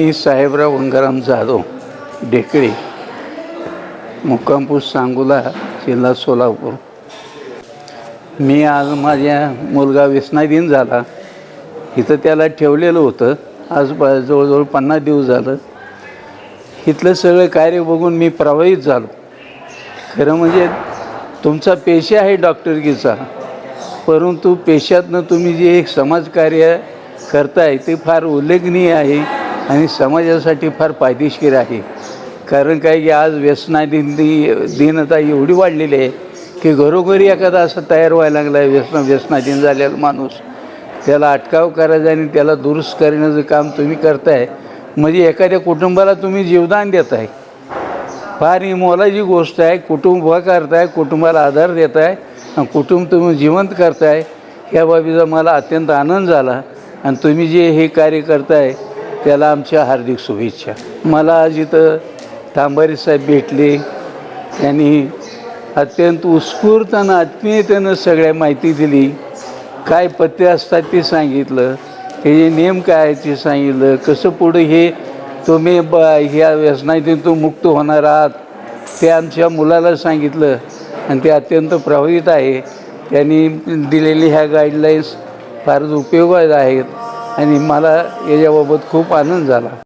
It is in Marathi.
मी साहेबराव गंगाराम जाधव ढेकळे, मुक्काम पोस्ट सांगोला, जिल्हा सोलापूर. मी आज माझ्या मुलगा व्यसनाधीन झाला. इथं त्याला ठेवलेलं होतं. आज जवळजवळ 50 दिवस झालं. इथलं सगळं कार्य बघून मी प्रभावित झालो. खरं म्हणजे तुमचा पेशा आहे डॉक्टरकीचा, परंतु पेशातनं तुम्ही जे एक समाजकार्य करताय ते फार उल्लेखनीय आहे आणि समाजासाठी फार फायदेशीर आहे. कारण काय की आज दीनता एवढी वाढलेली आहे की घरोघरी एखादा असं तयार व्हायला लागला आहे व्यसनाधीन झालेला माणूस. त्याला अटकाव करायचा आणि त्याला दुरुस्त करण्याचं काम तुम्ही करताय, म्हणजे एखाद्या कुटुंबाला तुम्ही जीवदान देताय. फार ही मोलाची गोष्ट आहे. कुटुंब उभं करताय, कुटुंबाला आधार देताय आणि कुटुंब तुम्ही जिवंत करताय. ह्या बाबीचा मला अत्यंत आनंद झाला आणि तुम्ही जे हे कार्य करताय त्याला आमच्या हार्दिक शुभेच्छा. मला आज इथं तांबारी साहेब भेटले. त्यांनी अत्यंत उत्स्फूर्त आत्मीयतेनं सगळ्या माहिती दिली. काय पथ्य असतात ते सांगितलं, हे नेम काय आहे ते सांगितलं, कसं पुढं हे तुम्ही ह्या व्यसनातून मुक्त होणार आहात ते आमच्या मुलाला सांगितलं आणि ते अत्यंत प्रभावित आहे. त्यांनी दिलेली ह्या गाईडलाईन्स फारच उपयोगात आहेत आणि मला याच्याबाबत खूप आनंद झाला.